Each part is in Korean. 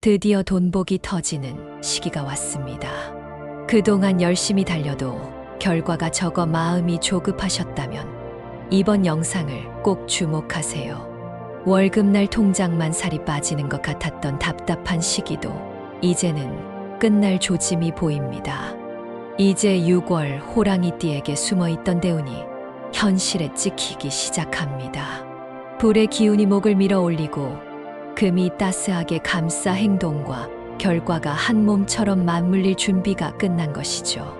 드디어 돈복이 터지는 시기가 왔습니다. 그동안 열심히 달려도 결과가 적어 마음이 조급하셨다면 이번 영상을 꼭 주목하세요. 월급날 통장만 살이 빠지는 것 같았던 답답한 시기도 이제는 끝날 조짐이 보입니다. 이제 6월 호랑이띠에게 숨어있던 대운이 현실에 찍히기 시작합니다. 불의 기운이 목을 밀어 올리고 금이 따스하게 감싸 행동과 결과가 한 몸처럼 맞물릴 준비가 끝난 것이죠.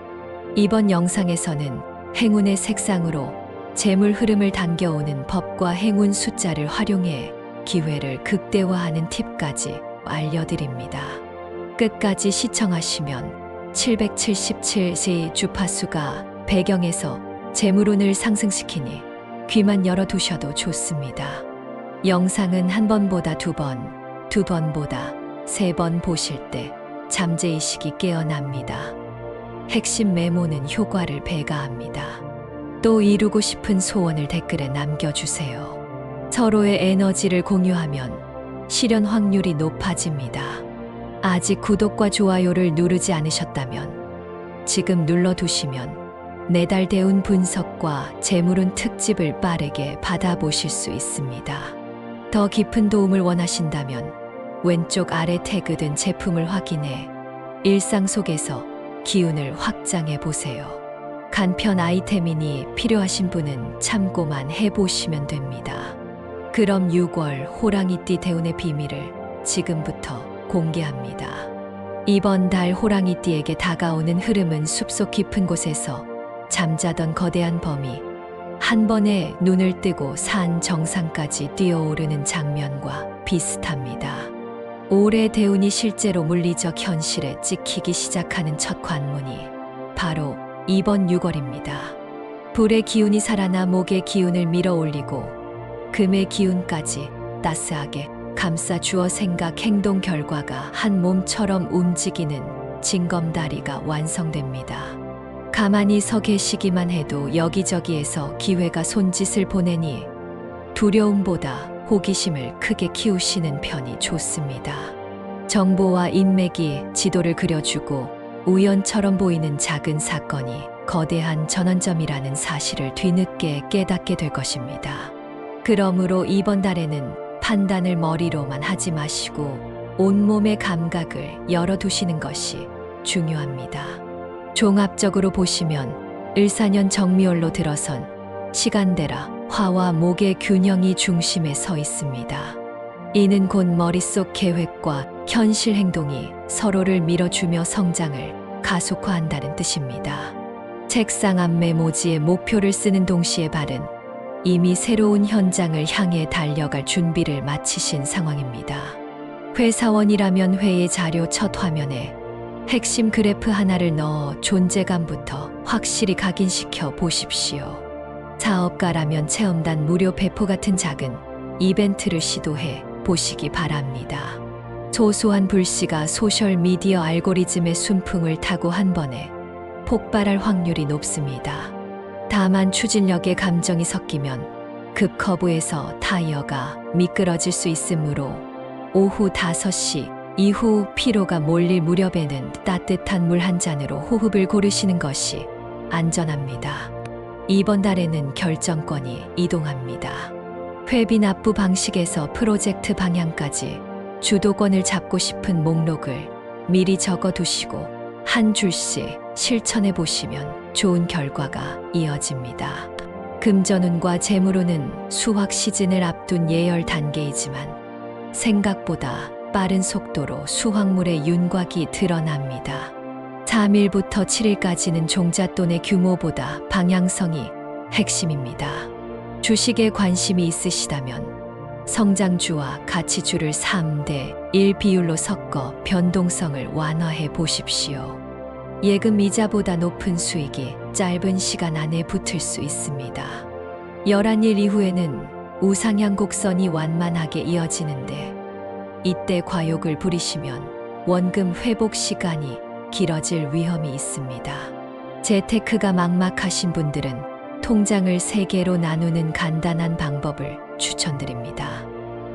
이번 영상에서는 행운의 색상으로 재물 흐름을 당겨오는 법과 행운 숫자를 활용해 기회를 극대화하는 팁까지 알려드립니다. 끝까지 시청하시면 777세 주파수가 배경에서 재물운을 상승시키니 귀만 열어두셔도 좋습니다. 영상은 한 번보다 두 번, 두 번보다 세 번 보실 때 잠재의식이 깨어납니다. 핵심 메모는 효과를 배가합니다. 또 이루고 싶은 소원을 댓글에 남겨주세요. 서로의 에너지를 공유하면 실현 확률이 높아집니다. 아직 구독과 좋아요를 누르지 않으셨다면 지금 눌러두시면 내달 대운 분석과 재물운 특집을 빠르게 받아보실 수 있습니다. 더 깊은 도움을 원하신다면 왼쪽 아래 태그된 제품을 확인해 일상 속에서 기운을 확장해 보세요. 간편 아이템이니 필요하신 분은 참고만 해보시면 됩니다. 그럼 6월 호랑이띠 대운의 비밀을 지금부터 공개합니다. 이번 달 호랑이띠에게 다가오는 흐름은 숲속 깊은 곳에서 잠자던 거대한 범이 한 번에 눈을 뜨고 산 정상까지 뛰어오르는 장면과 비슷합니다. 올해 대운이 실제로 물리적 현실에 찍히기 시작하는 첫 관문이 바로 이번 6월입니다. 불의 기운이 살아나 목의 기운을 밀어 올리고 금의 기운까지 따스하게 감싸주어 생각 행동 결과가 한 몸처럼 움직이는 징검다리가 완성됩니다. 가만히 서 계시기만 해도 여기저기에서 기회가 손짓을 보내니 두려움보다 호기심을 크게 키우시는 편이 좋습니다. 정보와 인맥이 지도를 그려주고 우연처럼 보이는 작은 사건이 거대한 전환점이라는 사실을 뒤늦게 깨닫게 될 것입니다. 그러므로 이번 달에는 판단을 머리로만 하지 마시고 온몸의 감각을 열어두시는 것이 중요합니다. 종합적으로 보시면 을사년 정미월로 들어선 시간대라 화와 목의 균형이 중심에 서 있습니다. 이는 곧 머릿속 계획과 현실 행동이 서로를 밀어주며 성장을 가속화한다는 뜻입니다. 책상 앞 메모지에 목표를 쓰는 동시에 발은 이미 새로운 현장을 향해 달려갈 준비를 마치신 상황입니다. 회사원이라면 회의 자료 첫 화면에 핵심 그래프 하나를 넣어 존재감부터 확실히 각인시켜 보십시오. 사업가라면 체험단 무료 배포 같은 작은 이벤트를 시도해 보시기 바랍니다. 소소한 불씨가 소셜미디어 알고리즘의 순풍을 타고 한 번에 폭발할 확률이 높습니다. 다만 추진력에 감정이 섞이면 급커브에서 타이어가 미끄러질 수 있으므로 오후 5시 이후 피로가 몰릴 무렵에는 따뜻한 물 한 잔으로 호흡을 고르시는 것이 안전합니다. 이번 달에는 결정권이 이동합니다. 회비 납부 방식에서 프로젝트 방향까지 주도권을 잡고 싶은 목록을 미리 적어두시고 한 줄씩 실천해 보시면 좋은 결과가 이어집니다. 금전운과 재물운은 수확 시즌을 앞둔 예열 단계이지만 생각보다 빠른 속도로 수확물의 윤곽이 드러납니다. 3일부터 7일까지는 종잣돈의 규모보다 방향성이 핵심입니다. 주식에 관심이 있으시다면 성장주와 가치주를 3대 1 비율로 섞어 변동성을 완화해 보십시오. 예금 이자보다 높은 수익이 짧은 시간 안에 붙을 수 있습니다. 11일 이후에는 우상향 곡선이 완만하게 이어지는데 이때 과욕을 부리시면 원금 회복 시간이 길어질 위험이 있습니다. 재테크가 막막하신 분들은 통장을 3개로 나누는 간단한 방법을 추천드립니다.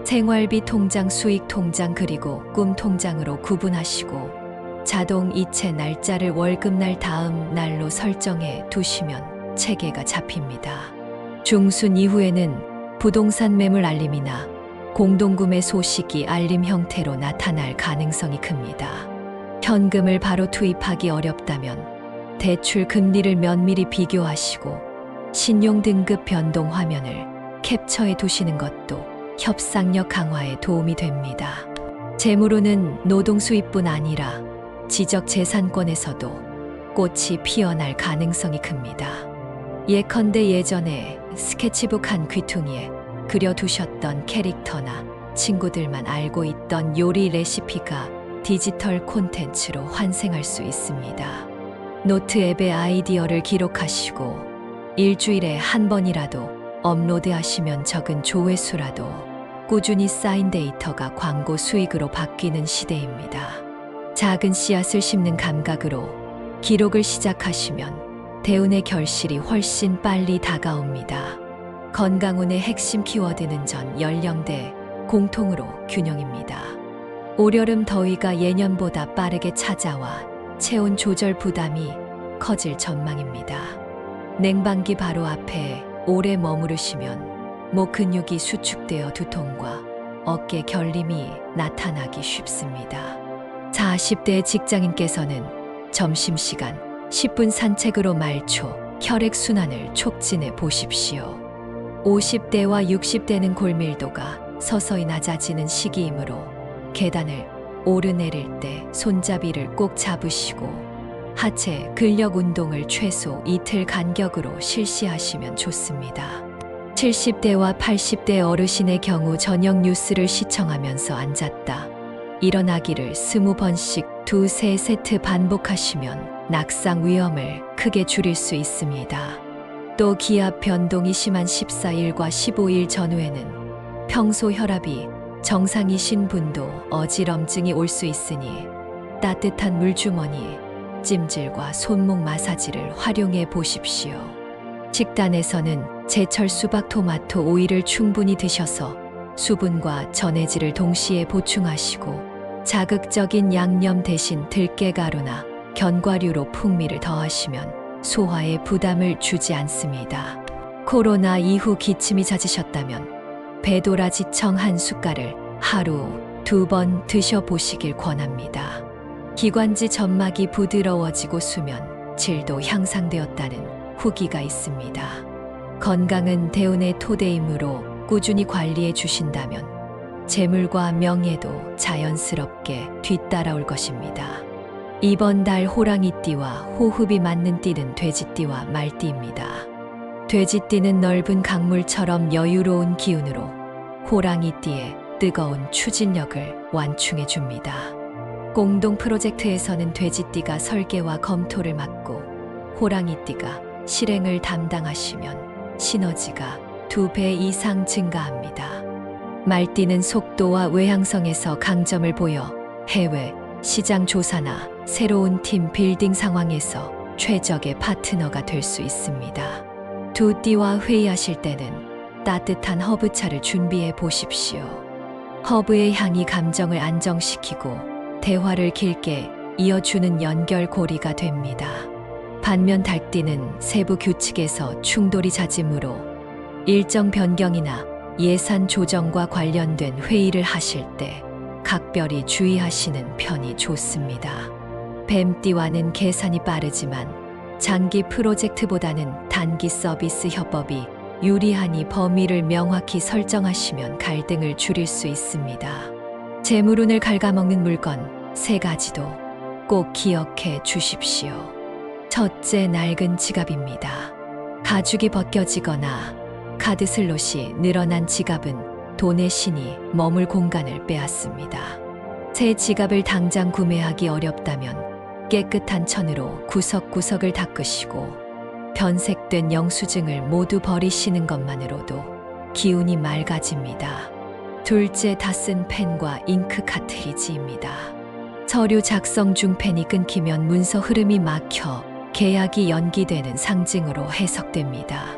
생활비 통장, 수익 통장, 그리고 꿈 통장으로 구분하시고 자동 이체 날짜를 월급날 다음 날로 설정해 두시면 체계가 잡힙니다. 중순 이후에는 부동산 매물 알림이나 공동구매 소식이 알림 형태로 나타날 가능성이 큽니다. 현금을 바로 투입하기 어렵다면 대출 금리를 면밀히 비교하시고 신용 등급 변동 화면을 캡처해 두시는 것도 협상력 강화에 도움이 됩니다. 재물운은 노동 수입뿐 아니라 지적 재산권에서도 꽃이 피어날 가능성이 큽니다. 예컨대 예전에 스케치북 한 귀퉁이에 그려두셨던 캐릭터나 친구들만 알고 있던 요리 레시피가 디지털 콘텐츠로 환생할 수 있습니다. 노트 앱에 아이디어를 기록하시고 일주일에 한 번이라도 업로드하시면 적은 조회수라도 꾸준히 쌓인 데이터가 광고 수익으로 바뀌는 시대입니다. 작은 씨앗을 심는 감각으로 기록을 시작하시면 대운의 결실이 훨씬 빨리 다가옵니다. 건강운의 핵심 키워드는 전 연령대 공통으로 균형입니다. 올여름 더위가 예년보다 빠르게 찾아와 체온 조절 부담이 커질 전망입니다. 냉방기 바로 앞에 오래 머무르시면 목 근육이 수축되어 두통과 어깨 결림이 나타나기 쉽습니다. 40대 직장인께서는 점심시간 10분 산책으로 말초, 혈액순환을 촉진해 보십시오. 50대와 60대는 골밀도가 서서히 낮아지는 시기이므로 계단을 오르내릴 때 손잡이를 꼭 잡으시고 하체 근력 운동을 최소 이틀 간격으로 실시하시면 좋습니다. 70대와 80대 어르신의 경우 저녁 뉴스를 시청하면서 앉았다 일어나기를 20번씩 2-3세트 반복하시면 낙상 위험을 크게 줄일 수 있습니다. 또 기압 변동이 심한 14일과 15일 전후에는 평소 혈압이 정상이신 분도 어지럼증이 올 수 있으니 따뜻한 물주머니, 찜질과 손목 마사지를 활용해 보십시오. 식단에서는 제철 수박, 토마토, 오이를 충분히 드셔서 수분과 전해질을 동시에 보충하시고 자극적인 양념 대신 들깨가루나 견과류로 풍미를 더하시면 소화에 부담을 주지 않습니다. 코로나 이후 기침이 잦으셨다면 배도라지청 한 숟갈을 하루 2번 드셔보시길 권합니다. 기관지 점막이 부드러워지고 수면 질도 향상되었다는 후기가 있습니다. 건강은 대운의 토대이므로 꾸준히 관리해 주신다면 재물과 명예도 자연스럽게 뒤따라올 것입니다. 이번 달 호랑이띠와 호흡이 맞는 띠는 돼지띠와 말띠입니다. 돼지띠는 넓은 강물처럼 여유로운 기운으로 호랑이띠의 뜨거운 추진력을 완충해 줍니다. 공동 프로젝트에서는 돼지띠가 설계와 검토를 맡고 호랑이띠가 실행을 담당하시면 시너지가 2배 이상 증가합니다. 말띠는 속도와 외향성에서 강점을 보여 해외 시장 조사나 새로운 팀 빌딩 상황에서 최적의 파트너가 될 수 있습니다. 두 띠와 회의하실 때는 따뜻한 허브차를 준비해 보십시오. 허브의 향이 감정을 안정시키고 대화를 길게 이어주는 연결고리가 됩니다. 반면 닭띠는 세부 규칙에서 충돌이 잦으므로 일정 변경이나 예산 조정과 관련된 회의를 하실 때 각별히 주의하시는 편이 좋습니다. 뱀띠와는 계산이 빠르지만 장기 프로젝트보다는 단기 서비스 협업이 유리하니 범위를 명확히 설정하시면 갈등을 줄일 수 있습니다. 재물운을 갉아먹는 물건 3가지도 꼭 기억해 주십시오. 첫째, 낡은 지갑입니다. 가죽이 벗겨지거나 카드 슬롯이 늘어난 지갑은 돈의 신이 머물 공간을 빼앗습니다. 새 지갑을 당장 구매하기 어렵다면 깨끗한 천으로 구석구석을 닦으시고 변색된 영수증을 모두 버리시는 것만으로도 기운이 맑아집니다. 둘째, 다 쓴 펜과 잉크 카트리지입니다. 서류 작성 중 펜이 끊기면 문서 흐름이 막혀 계약이 연기되는 상징으로 해석됩니다.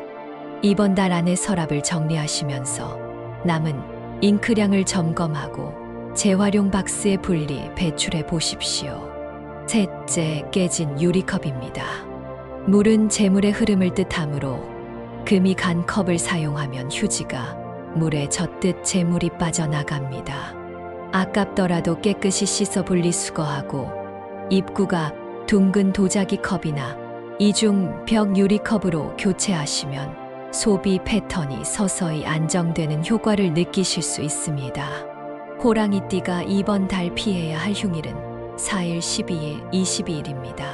이번 달 안에 서랍을 정리하시면서 남은 잉크량을 점검하고 재활용 박스에 분리 배출해 보십시오. 셋째, 깨진 유리컵입니다. 물은 재물의 흐름을 뜻하므로 금이 간 컵을 사용하면 휴지가 물에 젖듯 재물이 빠져나갑니다. 아깝더라도 깨끗이 씻어 분리수거하고 입구가 둥근 도자기 컵이나 이중 벽 유리컵으로 교체하시면 소비 패턴이 서서히 안정되는 효과를 느끼실 수 있습니다. 호랑이띠가 이번 달 피해야 할 휴일은 4일, 12일, 22일입니다.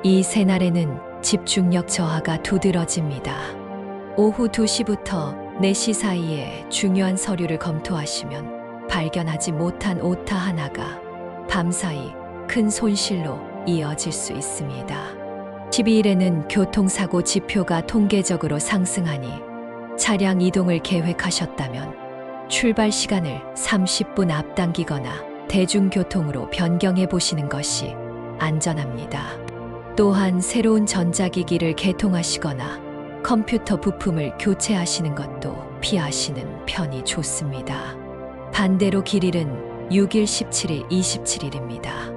이 세 날에는 집중력 저하가 두드러집니다. 오후 2시부터 4시 사이에 중요한 서류를 검토하시면 발견하지 못한 오타 하나가 밤사이 큰 손실로 이어질 수 있습니다. 12일에는 교통사고 지표가 통계적으로 상승하니 차량 이동을 계획하셨다면 출발 시간을 30분 앞당기거나 대중교통으로 변경해 보시는 것이 안전합니다. 또한 새로운 전자기기를 개통하시거나 컴퓨터 부품을 교체하시는 것도 피하시는 편이 좋습니다. 반대로 길일은 6일, 17일, 27일입니다.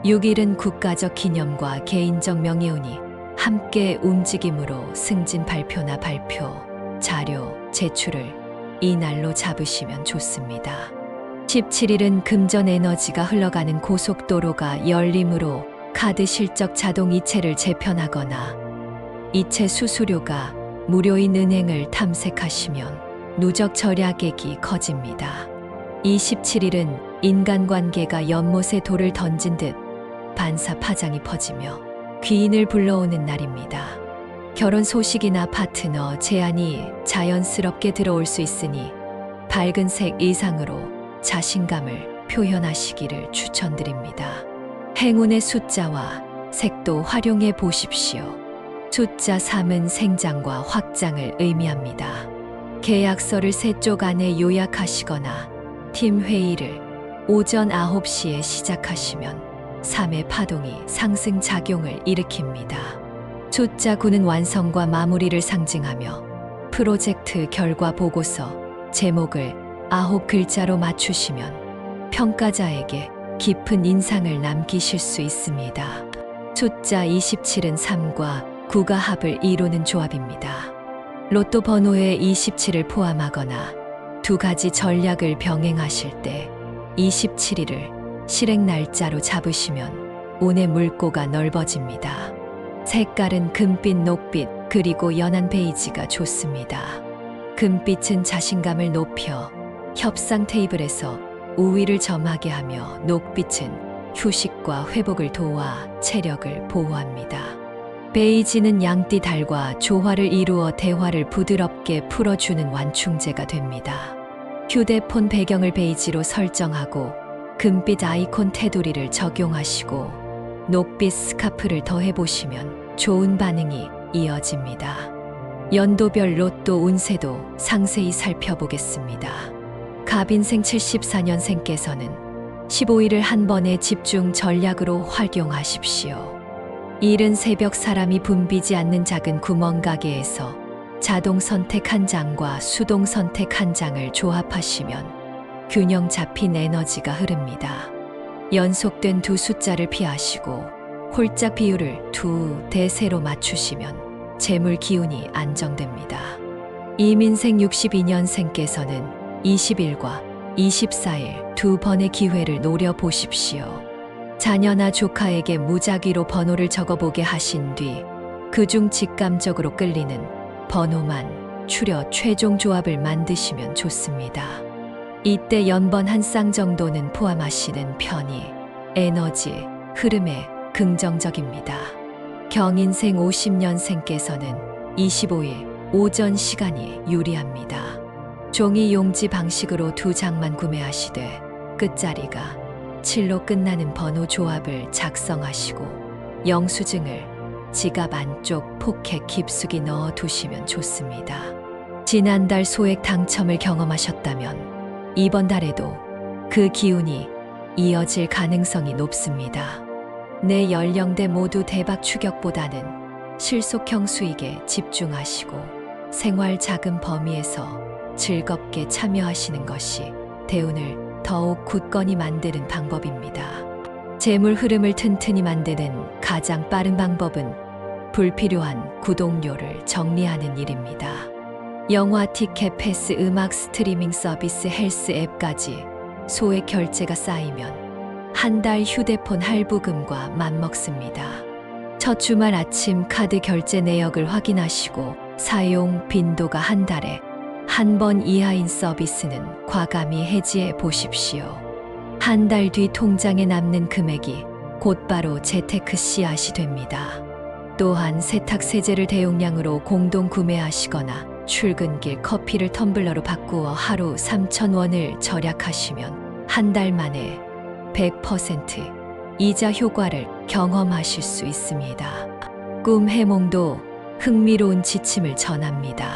6일은 국가적 기념과 개인적 명예운이 함께 움직임으로 승진 발표나 발표, 자료, 제출을 이 날로 잡으시면 좋습니다. 17일은 금전 에너지가 흘러가는 고속도로가 열리므로 카드 실적 자동 이체를 재편하거나 이체 수수료가 무료인 은행을 탐색하시면 누적 절약액이 커집니다. 27일은 인간관계가 연못에 돌을 던진 듯 반사파장이 퍼지며 귀인을 불러오는 날입니다. 결혼 소식이나 파트너 제안이 자연스럽게 들어올 수 있으니 밝은 색 의상으로 자신감을 표현하시기를 추천드립니다. 행운의 숫자와 색도 활용해 보십시오. 숫자 3은 생장과 확장을 의미합니다. 계약서를 3쪽 안에 요약하시거나 팀 회의를 오전 9시에 시작하시면 3의 파동이 상승작용을 일으킵니다. 숫자 9는 완성과 마무리를 상징하며 프로젝트 결과 보고서 제목을 9글자로 맞추시면 평가자에게 깊은 인상을 남기실 수 있습니다. 숫자 27은 3과 9가 합을 이루는 조합입니다. 로또 번호에 27을 포함하거나 두 가지 전략을 병행하실 때 27일을 실행 날짜로 잡으시면 운의 물꼬가 넓어집니다. 색깔은 금빛, 녹빛, 그리고 연한 베이지가 좋습니다. 금빛은 자신감을 높여 협상 테이블에서 우위를 점하게 하며 녹빛은 휴식과 회복을 도와 체력을 보호합니다. 베이지는 양띠 달과 조화를 이루어 대화를 부드럽게 풀어주는 완충제가 됩니다. 휴대폰 배경을 베이지로 설정하고 금빛 아이콘 테두리를 적용하시고 녹빛 스카프를 더해보시면 좋은 반응이 이어집니다. 연도별 로또 운세도 상세히 살펴보겠습니다. 갑인생 74년생께서는 15일을 한 번의 집중 전략으로 활용하십시오. 이른 새벽 사람이 붐비지 않는 작은 구멍가게에서 자동 선택 한 장과 수동 선택 한 장을 조합하시면 균형 잡힌 에너지가 흐릅니다. 연속된 두 숫자를 피하시고 홀짝 비율을 2대3로 맞추시면 재물 기운이 안정됩니다. 이민생 62년생께서는 20일과 24일 두 번의 기회를 노려보십시오. 자녀나 조카에게 무작위로 번호를 적어보게 하신 뒤 그중 직감적으로 끌리는 번호만 추려 최종 조합을 만드시면 좋습니다. 이때 연번 한 쌍 정도는 포함하시는 편이 에너지, 흐름에 긍정적입니다. 경인생 50년생께서는 25일 오전 시간이 유리합니다. 종이 용지 방식으로 2장만 구매하시되 끝자리가 7로 끝나는 번호 조합을 작성하시고 영수증을 지갑 안쪽 포켓 깊숙이 넣어 두시면 좋습니다. 지난달 소액 당첨을 경험하셨다면 이번 달에도 그 기운이 이어질 가능성이 높습니다. 내 연령대 모두 대박 추격보다는 실속형 수익에 집중하시고 생활 자금 범위에서 즐겁게 참여하시는 것이 대운을 더욱 굳건히 만드는 방법입니다. 재물 흐름을 튼튼히 만드는 가장 빠른 방법은 불필요한 구독료를 정리하는 일입니다. 영화 티켓, 패스, 음악 스트리밍 서비스, 헬스 앱까지 소액 결제가 쌓이면 한 달 휴대폰 할부금과 맞먹습니다. 첫 주말 아침 카드 결제 내역을 확인하시고 사용 빈도가 한 달에 한 번 이하인 서비스는 과감히 해지해 보십시오. 한 달 뒤 통장에 남는 금액이 곧바로 재테크 씨앗이 됩니다. 또한 세탁 세제를 대용량으로 공동 구매하시거나 출근길 커피를 텀블러로 바꾸어 하루 3,000원을 절약하시면 한 달 만에 100% 이자 효과를 경험하실 수 있습니다. 꿈 해몽도 흥미로운 지침을 전합니다.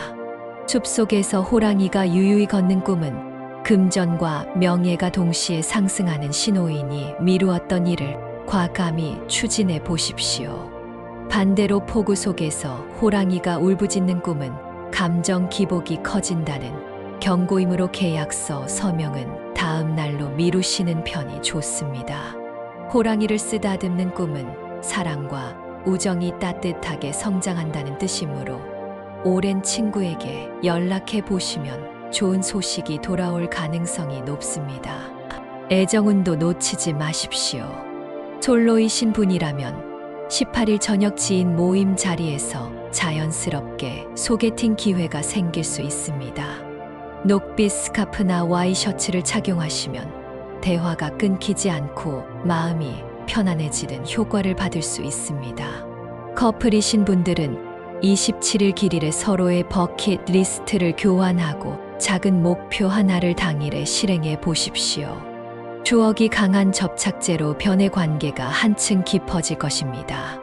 숲속에서 호랑이가 유유히 걷는 꿈은 금전과 명예가 동시에 상승하는 신호이니 미루었던 일을 과감히 추진해 보십시오. 반대로 폭우 속에서 호랑이가 울부짖는 꿈은 감정 기복이 커진다는 경고이므로 계약서 서명은 다음 날로 미루시는 편이 좋습니다. 호랑이를 쓰다듬는 꿈은 사랑과 우정이 따뜻하게 성장한다는 뜻이므로 오랜 친구에게 연락해 보시면 좋은 소식이 돌아올 가능성이 높습니다. 애정운도 놓치지 마십시오. 솔로이신 분이라면 18일 저녁 지인 모임 자리에서 자연스럽게 소개팅 기회가 생길 수 있습니다. 녹빛 스카프나 와이셔츠를 착용하시면 대화가 끊기지 않고 마음이 편안해지는 효과를 받을 수 있습니다. 커플이신 분들은 27일 길일에 서로의 버킷리스트를 교환하고 작은 목표 하나를 당일에 실행해 보십시오. 추억이 강한 접착제로 변의 관계가 한층 깊어질 것입니다.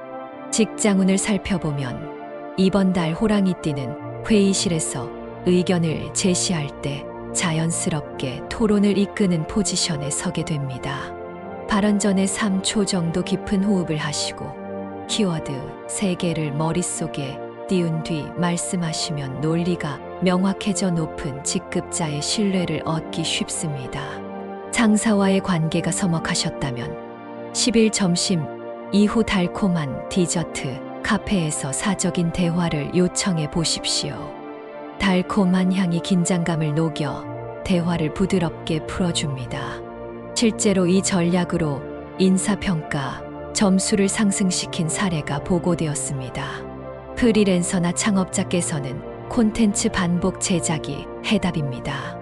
직장운을 살펴보면 이번 달 호랑이띠는 회의실에서 의견을 제시할 때 자연스럽게 토론을 이끄는 포지션에 서게 됩니다. 발언 전에 3초 정도 깊은 호흡을 하시고 키워드 3개를 머릿속에 띄운 뒤 말씀하시면 논리가 명확해져 높은 직급자의 신뢰를 얻기 쉽습니다. 상사와의 관계가 서먹하셨다면 10일 점심 이후 달콤한 디저트 카페에서 사적인 대화를 요청해 보십시오. 달콤한 향이 긴장감을 녹여 대화를 부드럽게 풀어줍니다. 실제로 이 전략으로 인사평가 점수를 상승시킨 사례가 보고되었습니다. 프리랜서나 창업자께서는 콘텐츠 반복 제작이 해답입니다.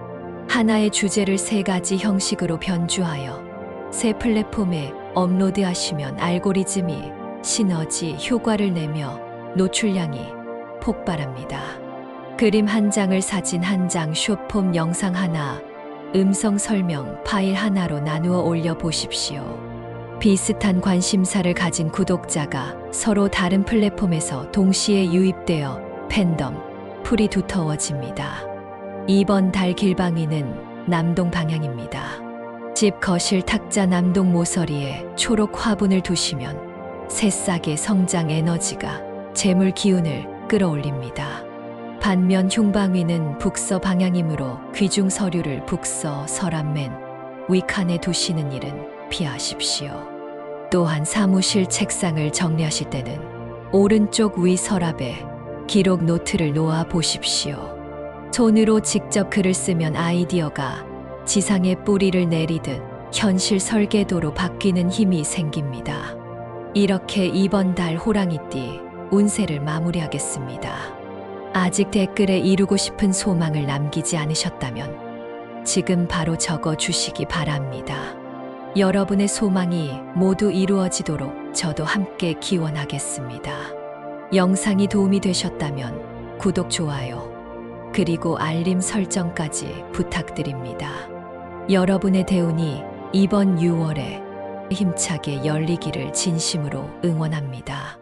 하나의 주제를 3가지 형식으로 변주하여 새 플랫폼에 업로드하시면 알고리즘이 시너지 효과를 내며 노출량이 폭발합니다. 그림 한 장을 사진 한 장, 숏폼 영상 하나, 음성 설명 파일 하나로 나누어 올려 보십시오. 비슷한 관심사를 가진 구독자가 서로 다른 플랫폼에서 동시에 유입되어 팬덤 풀이 두터워집니다. 이번 달 길방위는 남동 방향입니다. 집 거실 탁자 남동 모서리에 초록 화분을 두시면 새싹의 성장 에너지가 재물 기운을 끌어올립니다. 반면 흉방위는 북서 방향이므로 귀중 서류를 북서 서랍맨 위칸에 두시는 일은 피하십시오. 또한 사무실 책상을 정리하실 때는 오른쪽 위 서랍에 기록 노트를 놓아 보십시오. 손으로 직접 글을 쓰면 아이디어가 지상에 뿌리를 내리듯 현실 설계도로 바뀌는 힘이 생깁니다. 이렇게 이번 달 호랑이띠 운세를 마무리하겠습니다. 아직 댓글에 이루고 싶은 소망을 남기지 않으셨다면 지금 바로 적어 주시기 바랍니다. 여러분의 소망이 모두 이루어지도록 저도 함께 기원하겠습니다. 영상이 도움이 되셨다면 구독, 좋아요, 그리고 알림 설정까지 부탁드립니다. 여러분의 대운이 이번 6월에 힘차게 열리기를 진심으로 응원합니다.